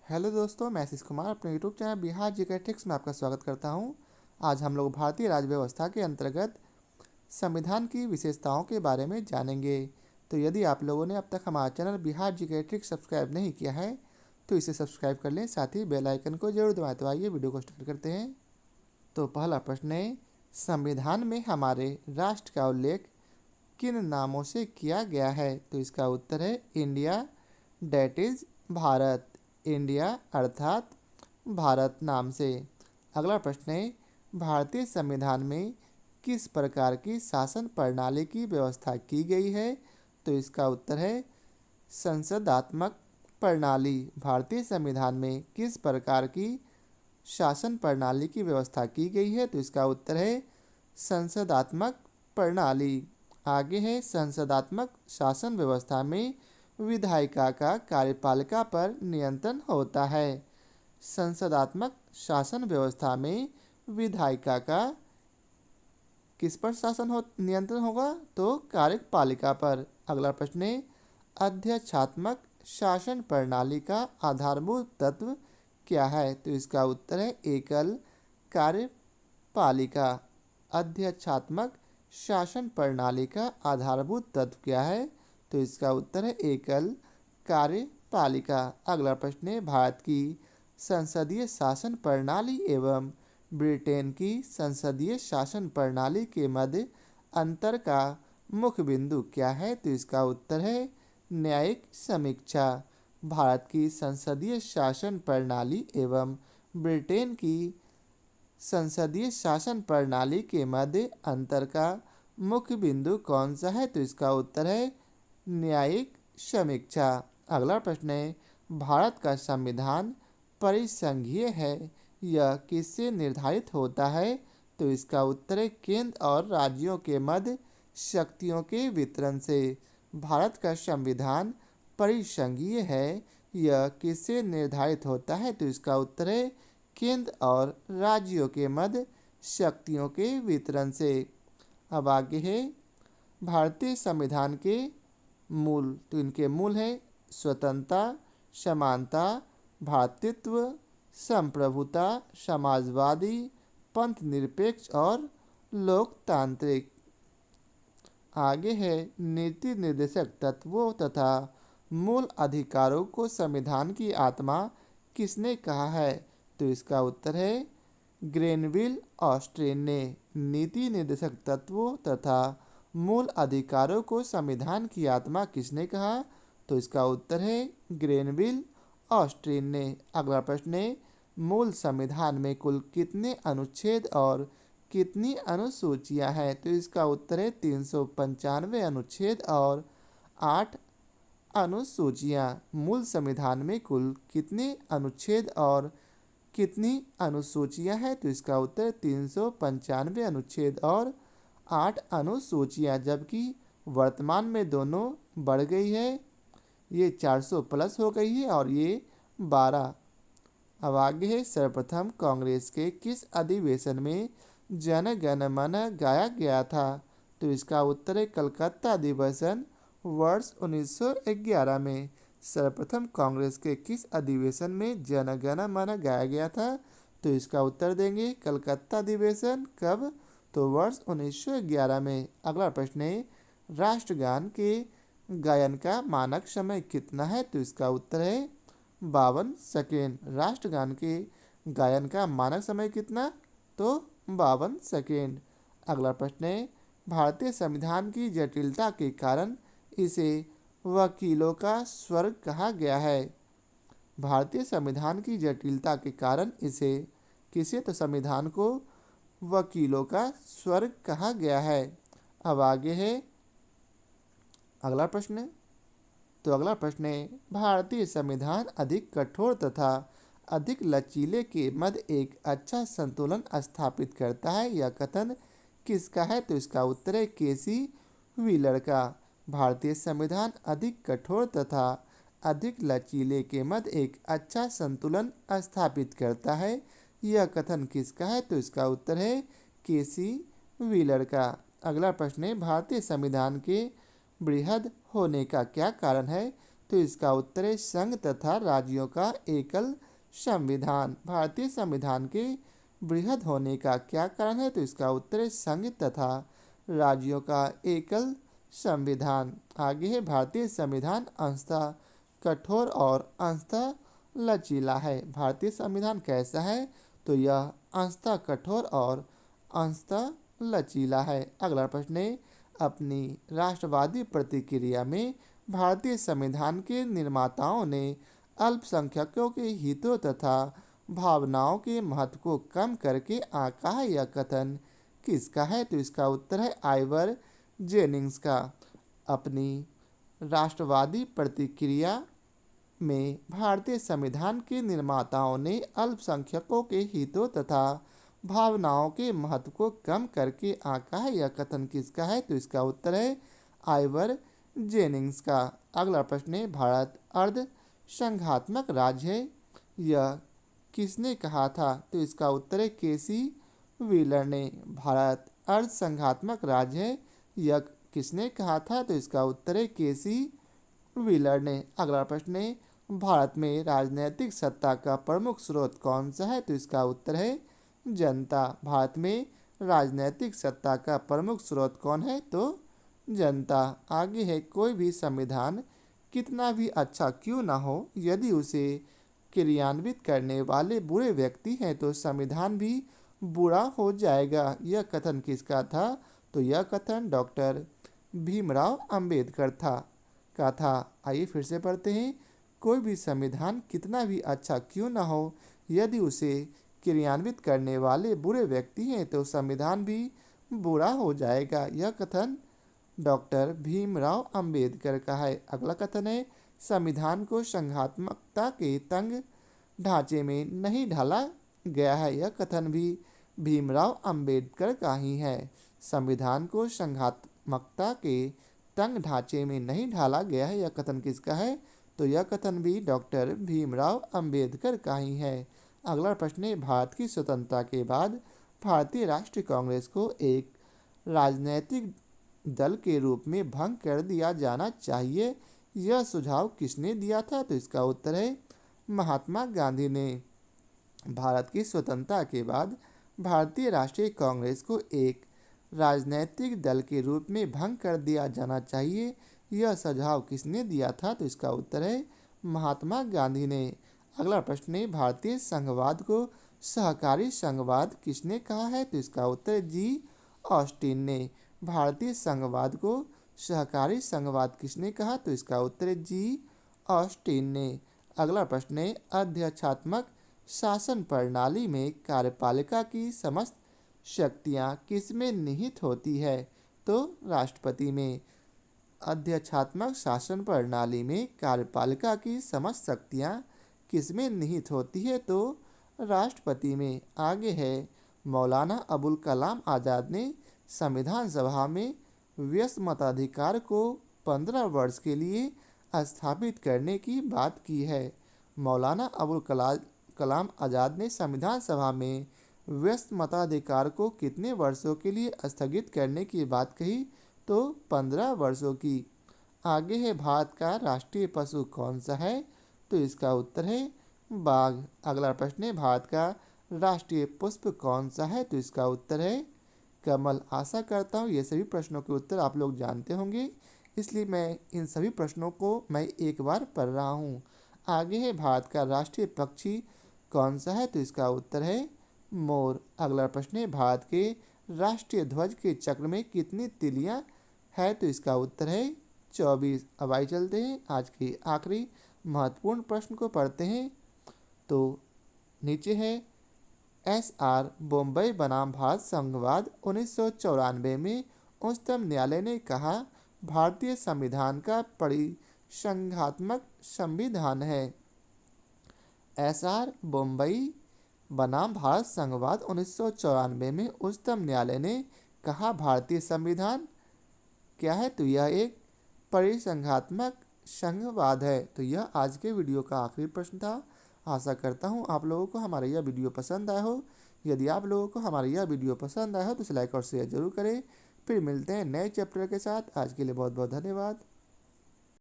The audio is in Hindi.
हेलो दोस्तों, मैं आशीष कुमार अपने YouTube channel Bihar GK tricks में आपका स्वागत करता हूं। आज हम लोग भारतीय राज्य व्यवस्था के अंतर्गत संविधान की विशेषताओं के बारे में जानेंगे। तो यदि आप लोगों ने अब तक हमारा channel Bihar GK tricks subscribe नहीं किया है तो इसे सब्सक्राइब कर लें, साथ ही बेल आइकन को जरूर दबाएं। तो आइए वीडियो को स्टार्ट करते हैं। तो पहला प्रश्न है, संविधान में हमारे राष्ट्र का उल्लेख किन नामों से किया गया है? तो इसका उत्तर है India, that is Bharat. India अर्थात भारत नाम से। अगला प्रश्न है, भारतीय संविधान में किस प्रकार की शासन प्रणाली की व्यवस्था की गई है? तो इसका उत्तर है संसदात्मक प्रणाली। भारतीय संविधान में किस प्रकार की शासन प्रणाली की व्यवस्था की गई है? तो इसका उत्तर है संसदात्मक प्रणाली। आगे है, संसदात्मक शासन व्यवस्था में विधायिका का कार्यपालिका पर नियंत्रण होता है। संसदात्मक शासन व्यवस्था में विधायिका का किस पर नियंत्रण होगा? तो कार्यपालिका पर। अगला प्रश्न है, अध्यक्षात्मक शासन प्रणाली का आधारभूत तत्व क्या है? तो इसका उत्तर है एकल कार्यपालिका। अध्यक्षात्मक शासन प्रणाली का आधारभूत तत्व क्या है? तो इसका उत्तर है एकल कार्यपालिका। अगला प्रश्न है, भारत की संसदीय शासन प्रणाली एवं ब्रिटेन की संसदीय शासन प्रणाली के मध्य अंतर का मुख्य बिंदु क्या है? तो इसका उत्तर है न्यायिक समीक्षा। भारत की संसदीय शासन प्रणाली एवं ब्रिटेन की संसदीय शासन प्रणाली के मध्य अंतर का मुख्य बिंदु कौन सा है? तो इसका उत्तर है न्यायिक समीक्षा। अगला प्रश्न है, भारत का संविधान परिसंघीय है, यह किससे निर्धारित होता है? तो इसका उत्तर है केंद्र और राज्यों के मध्य शक्तियों के वितरण से। भारत का संविधान परिसंघीय है, यह किससे निर्धारित होता है? तो इसका उत्तर है केंद्र और राज्यों के मध्य शक्तियों के वितरण से। अब आगे है, भारतीय संविधान के मूल। तो इनके मूल है स्वतंत्रता, समानता, भ्रातृत्व, संप्रभुता, समाजवादी, पंथ निरपेक्ष और लोकतांत्रिक। आगे है, नीति निर्देशक तत्वों तथा मूल अधिकारों को संविधान की आत्मा किसने कहा है? तो इसका उत्तर है ग्रेनविल ऑस्ट्रेन ने। नीति निर्देशक तत्वों तथा मूल अधिकारों को संविधान की आत्मा किसने कहा? तो इसका उत्तर है ग्रेनविल ऑस्ट्रेन ने। अगला प्रश्न है, मूल संविधान में कुल कितने अनुच्छेद और कितनी अनुसूचियां हैं? तो इसका उत्तर है 395 अनुच्छेद और 8 अनुसूचियां। मूल संविधान में कुल कितने अनुच्छेद और कितनी अनुसूचियां हैं? तो इसका उत्तर 395 अनुच्छेद और 8 अनुसूचियां, जबकि वर्तमान में दोनों बढ़ गई है, ये 400 प्लस हो गई है और ये 12। अब आगे है, सर्वप्रथम कांग्रेस के किस अधिवेशन में जन गण मन गाया गया था? तो इसका उत्तर है कलकत्ता अधिवेशन वर्ष 1911 में। सर्वप्रथम कांग्रेस के किस अधिवेशन में जन गण मन गाया गया था? तो इसका उत्तर देंगे कलकत्ता अधिवेशन। कब? तो वर्ष 1911 में। अगला प्रश्न है, राष्ट्रगान के गायन का मानक समय कितना है? तो इसका उत्तर है 52 सेकेंड। राष्ट्रगान के गायन का मानक समय कितना? तो 52 सेकेंड। अगला प्रश्न है, भारतीय संविधान की जटिलता के कारण इसे वकीलों का स्वर्ग कहा गया है। भारतीय संविधान की जटिलता के कारण इसे किसे? तो संविधान को वकीलों का स्वर्ग कहा गया है। अब आगे है अगला प्रश्न। तो अगला प्रश्न है, भारतीय संविधान अधिक कठोर तथा अधिक लचीले के मध्य एक अच्छा संतुलन स्थापित करता है, यह कथन किसका है? तो इसका उत्तर है केसी व्हीलर का। भारतीय संविधान अधिक कठोर तथा अधिक लचीले के मध्य एक अच्छा संतुलन स्थापित करता है, यह कथन किसका है? तो इसका उत्तर है केसी व्हीलर का। अगला प्रश्न है, भारतीय संविधान के बृहद होने का क्या कारण है? तो इसका उत्तर है संघ तथा राज्यों का एकल संविधान। भारतीय संविधान के बृहद होने का क्या कारण है? तो इसका उत्तर है संघ तथा राज्यों का एकल संविधान। आगे है भारतीय संविधान अंशतः कठोर और अंशतः लचीला है। भारतीय संविधान कैसा है? तो यह अंशतः कठोर और अंशतः लचीला है। अगला प्रश्न है अपनी राष्ट्रवादी प्रतिक्रिया में भारतीय संविधान के निर्माताओं ने अल्पसंख्यकों के हितों तथा भावनाओं के महत्व को कम करके आंका है। यह कथन किसका है? तो इसका उत्तर है आइवर जेनिंग्स का। अपनी राष्ट्रवादी प्रतिक्रिया में भारतीय संविधान के निर्माताओं ने अल्पसंख्यकों के हितों तथा भावनाओं के महत्व को कम करके आंका है। यह कथन किसका है? तो इसका उत्तर है आइवर जेनिंग्स का। अगला प्रश्न है भारत अर्ध संघात्मक राज्य है, यह किसने कहा था? तो इसका उत्तर है केसी व्हीलर ने। भारत अर्ध संघात्मक राज्य है, यह किसने कहा था? तो इसका उत्तर है केसी व्हीलर ने। अगला प्रश्न है भारत में राजनीतिक सत्ता का प्रमुख स्रोत कौन सा है? तो इसका उत्तर है जनता। भारत में राजनीतिक सत्ता का प्रमुख स्रोत कौन है? तो जनता। आगे है कोई भी संविधान कितना भी अच्छा क्यों ना हो, यदि उसे क्रियान्वित करने वाले बुरे व्यक्ति हैं तो संविधान भी बुरा हो जाएगा। यह कथन किसका था? तो यह कथन डॉक्टर भीमराव अंबेडकर का था। आइए फिर से पढ़ते हैं। कोई भी संविधान कितना भी अच्छा क्यों ना हो, यदि उसे क्रियान्वित करने वाले बुरे व्यक्ति हैं तो संविधान भी बुरा हो जाएगा। यह कथन डॉक्टर भीमराव अंबेडकर का है। अगला कथन है संविधान को संघात्मकता के तंग ढांचे में नहीं ढाला गया है। यह कथन भी भीमराव अंबेडकर का ही है। संविधान को संघात्मकता के तंग ढांचे में नहीं ढाला गया है, यह कथन किसका है? तो यह कथन भी डॉक्टर भीमराव अंबेडकर का ही है। अगला प्रश्न है भारत की स्वतंत्रता के बाद भारतीय राष्ट्रीय कांग्रेस को एक राजनीतिक दल के रूप में भंग कर दिया जाना चाहिए, यह सुझाव किसने दिया था? तो इसका उत्तर है महात्मा गांधी ने। भारत की स्वतंत्रता के बाद भारतीय राष्ट्रीय कांग्रेस को एक राजनीतिक दल के रूप में भंग कर दिया जाना चाहिए, यह सुझाव किसने दिया था? तो इसका उत्तर है महात्मा गांधी ने। अगला प्रश्न है भारतीय संघवाद को सहकारी संघवाद किसने कहा है? तो इसका उत्तर है जी ऑस्टिन ने। भारतीय संघवाद को सहकारी संघवाद किसने कहा? तो इसका उत्तर है जी ऑस्टिन ने। अगला प्रश्न है अध्यक्षात्मक शासन प्रणाली में कार्यपालिका की समस्त शक्तियां किसमें निहित होती है? तो राष्ट्रपति में। अध्यक्षात्मक शासन प्रणाली में कार्यपालिका की समस्त शक्तियां किसमें निहित होती है? तो राष्ट्रपति में। आगे है मौलाना अबुल कलाम आज़ाद ने संविधान सभा में व्यस्त मताधिकार को 15 वर्ष के लिए स्थापित करने की बात की है। मौलाना अबुल कलाम आज़ाद ने संविधान सभा में व्यस्त मताधिकार को कितने वर्षों के लिए स्थगित करने की बात कही? तो 15 वर्षों की। आगे है भारत का राष्ट्रीय पशु कौन सा है? तो इसका उत्तर है बाघ। अगला प्रश्न है भारत का राष्ट्रीय पुष्प कौन सा है? तो इसका उत्तर है कमल। आशा करता हूँ ये सभी प्रश्नों के उत्तर आप लोग जानते होंगे, इसलिए मैं इन सभी प्रश्नों को मैं एक बार पढ़ रहा हूँ। आगे है भारत का राष्ट्रीय पक्षी कौन सा है? तो इसका उत्तर है मोर। अगला प्रश्न है भारत के राष्ट्रीय ध्वज के चक्र में कितनी तिलियां है? तो इसका उत्तर है 24। अब आइए चलते हैं आज के आखिरी महत्वपूर्ण प्रश्न को पढ़ते हैं। तो नीचे है एस.आर. बॉम्बे बनाम भारत संघवाद 1994 में उच्चतम न्यायालय ने कहा भारतीय संविधान का परिसंघात्मक संविधान है। एस.आर. बॉम्बे बनाम भारत संघवाद 1994 में उच्चतम न्यायालय ने कहा भारतीय संविधान क्या है? तो यह एक परिसंघात्मक संघवाद है। तो यह आज के वीडियो का आखिरी प्रश्न था। आशा करता हूँ आप लोगों को हमारा यह वीडियो पसंद आया हो। यदि आप लोगों को हमारा यह वीडियो पसंद आया हो तो इसे लाइक और शेयर जरूर करें। फिर मिलते हैं नए चैप्टर के साथ। आज के लिए बहुत बहुत धन्यवाद।